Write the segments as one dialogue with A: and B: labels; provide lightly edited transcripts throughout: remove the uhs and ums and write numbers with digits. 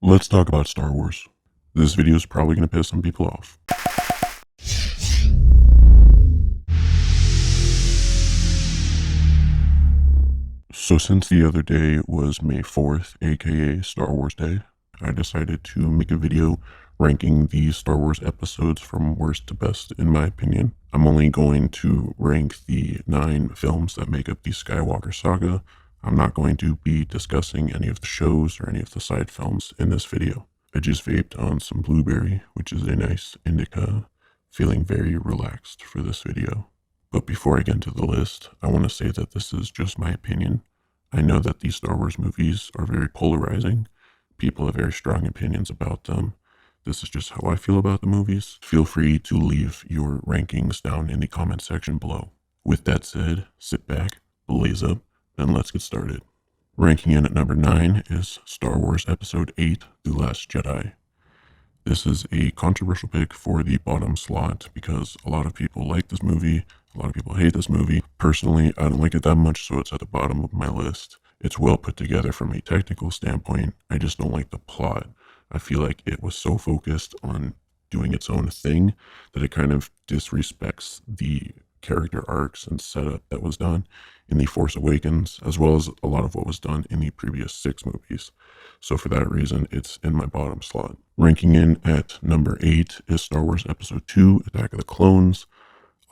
A: Let's talk about Star Wars. This video is probably going to piss some people off. So since the other day was May 4th, aka Star Wars Day, I decided to make a video ranking the Star Wars episodes from worst to best in my opinion. I'm only going to rank the 9 films that make up the Skywalker Saga. I'm not going to be discussing any of the shows or any of the side films in this video. I just vaped on some blueberry, which is a nice indica, feeling very relaxed for this video. But before I get into the list, I want to say that this is just my opinion. I know that these Star Wars movies are very polarizing. People have very strong opinions about them. This is just how I feel about the movies. Feel free to leave your rankings down in the comment section below. With that said, sit back, blaze up, and let's get started. Ranking in at number 9 is Star Wars Episode 8, The Last Jedi. This is a controversial pick for the bottom slot because a lot of people like this movie, a lot of people hate this movie. Personally, I don't like it that much, so it's at the bottom of my list. It's well put together from a technical standpoint. I just don't like the plot. I feel like it was so focused on doing its own thing that it kind of disrespects the character arcs and setup that was done in The Force Awakens, as well as a lot of what was done in the previous 6 movies. So for that reason, it's in my bottom slot. Ranking in at number 8 is Star Wars Episode 2, Attack of the Clones.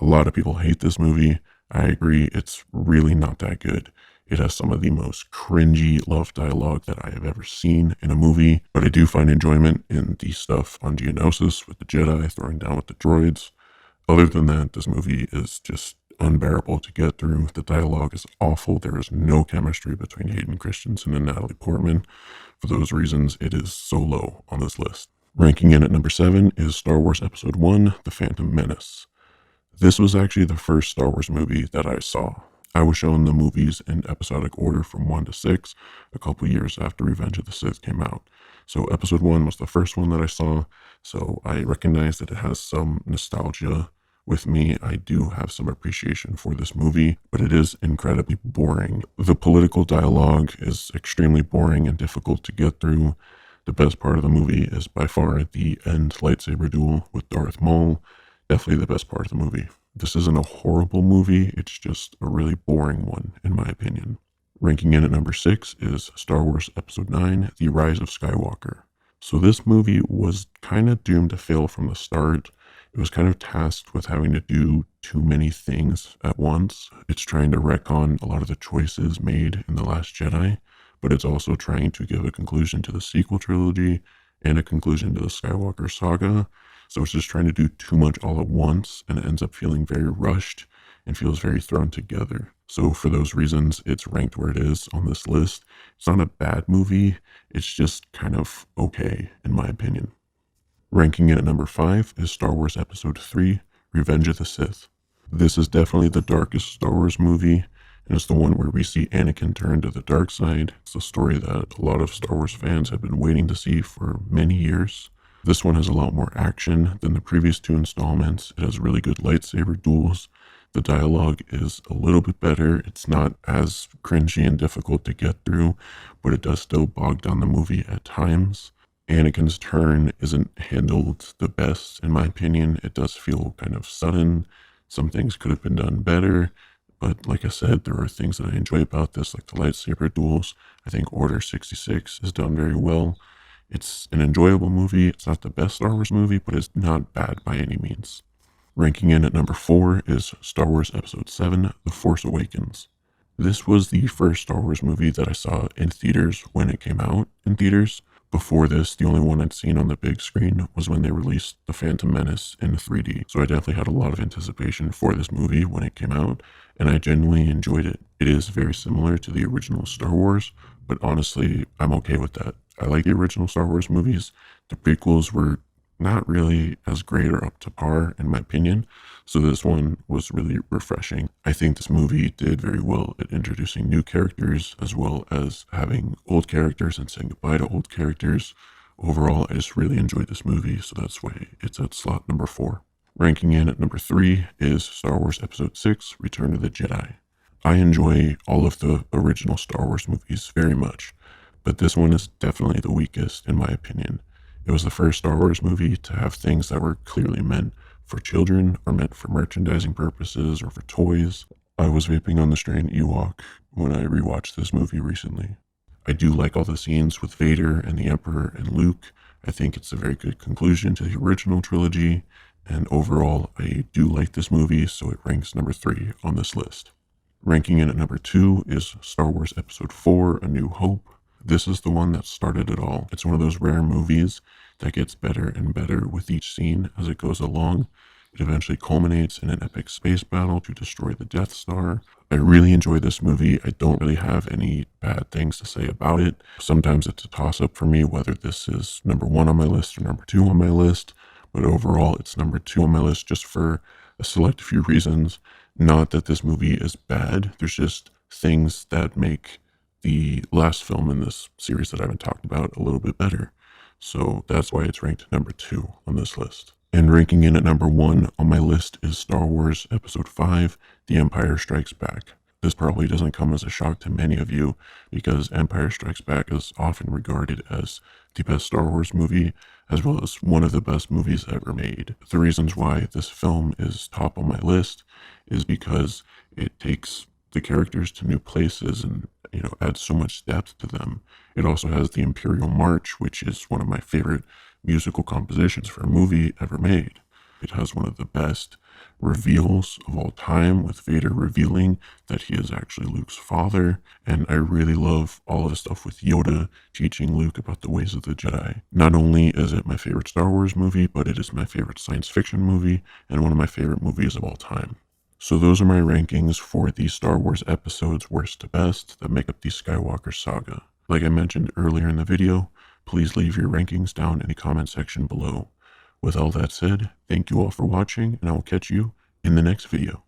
A: A lot of people hate this movie. I agree, it's really not that good. It has some of the most cringy love dialogue that I have ever seen in a movie, but I do find enjoyment in the stuff on Geonosis with the Jedi throwing down with the droids. Other than that, this movie is just unbearable to get through. The dialogue is awful. There is no chemistry between Hayden Christensen and Natalie Portman. For those reasons, it is so low on this list. Ranking in at number 7 is Star Wars Episode 1, The Phantom Menace. This was actually the first Star Wars movie that I saw. I was shown the movies in episodic order from 1 to 6 a couple years after Revenge of the Sith came out. So Episode 1 was the first one that I saw, so I recognize that it has some nostalgia with me. I do have some appreciation for this movie, but it is incredibly boring. The political dialogue is extremely boring and difficult to get through. The best part of the movie is by far the end lightsaber duel with Darth Maul. Definitely the best part of the movie. This isn't a horrible movie, it's just a really boring one, in my opinion. Ranking in at number 6 is Star Wars Episode 9, The Rise of Skywalker. So this movie was kind of doomed to fail from the start. It was kind of tasked with having to do too many things at once. It's trying to retcon a lot of the choices made in The Last Jedi, but it's also trying to give a conclusion to the sequel trilogy and a conclusion to the Skywalker Saga. So it's just trying to do too much all at once, and it ends up feeling very rushed and feels very thrown together. So for those reasons, it's ranked where it is on this list. It's not a bad movie, it's just kind of okay, in my opinion. Ranking in at number 5 is Star Wars Episode 3, Revenge of the Sith. This is definitely the darkest Star Wars movie, and it's the one where we see Anakin turn to the dark side. It's a story that a lot of Star Wars fans have been waiting to see for many years. This one has a lot more action than the previous 2 installments. It has really good lightsaber duels. The dialogue is a little bit better. It's not as cringy and difficult to get through, but it does still bog down the movie at times. Anakin's turn isn't handled the best, in my opinion. It does feel kind of sudden. Some things could have been done better, but like I said, there are things that I enjoy about this, like the lightsaber duels. I think Order 66 is done very well. It's an enjoyable movie. It's not the best Star Wars movie, but it's not bad by any means. Ranking in at number 4 is Star Wars Episode 7, The Force Awakens. This was the first Star Wars movie that I saw in theaters when it came out in theaters. Before this, the only one I'd seen on the big screen was when they released The Phantom Menace in 3D. So I definitely had a lot of anticipation for this movie when it came out, and I genuinely enjoyed it. It is very similar to the original Star Wars, but honestly, I'm okay with that. I like the original Star Wars movies. The prequels were not really as great or up to par, in my opinion, so this one was really refreshing. I think this movie did very well at introducing new characters as well as having old characters and saying goodbye to old characters. Overall, I just really enjoyed this movie, so that's why it's at slot number 4. Ranking in at number 3 is Star Wars Episode 6, Return of the Jedi. I enjoy all of the original Star Wars movies very much, but this one is definitely the weakest in my opinion. It was the first Star Wars movie to have things that were clearly meant for children or meant for merchandising purposes or for toys. I was vaping on the strain Ewok when I rewatched this movie recently. I do like all the scenes with Vader and the Emperor and Luke. I think it's a very good conclusion to the original trilogy, and overall, I do like this movie, so it ranks number 3 on this list. Ranking in at number 2 is Star Wars Episode 4, A New Hope. This is the one that started it all. It's one of those rare movies that gets better and better with each scene as it goes along. It eventually culminates in an epic space battle to destroy the Death Star. I really enjoy this movie. I don't really have any bad things to say about it. Sometimes it's a toss-up for me whether this is number 1 on my list or number 2 on my list, but overall it's number 2 on my list just for a select few reasons. Not that this movie is bad, there's just things that make the last film in this series that I haven't talked about a little bit better. So that's why it's ranked number 2 on this list. And ranking in at number 1 on my list is Star Wars Episode 5, The Empire Strikes Back. This probably doesn't come as a shock to many of you because Empire Strikes Back is often regarded as the best Star Wars movie, as well as one of the best movies ever made. The reasons why this film is top on my list is because it takes the characters to new places and adds so much depth to them. It also has the Imperial March, which is one of my favorite musical compositions for a movie ever made. It has one of the best reveals of all time, with Vader revealing that he is actually Luke's father, and I really love all of the stuff with Yoda teaching Luke about the ways of the Jedi. Not only is it my favorite Star Wars movie, but it is my favorite science fiction movie and one of my favorite movies of all time. So those are my rankings for the Star Wars episodes worst to best that make up the Skywalker Saga. Like I mentioned earlier in the video, please leave your rankings down in the comment section below. With all that said, thank you all for watching, and I will catch you in the next video.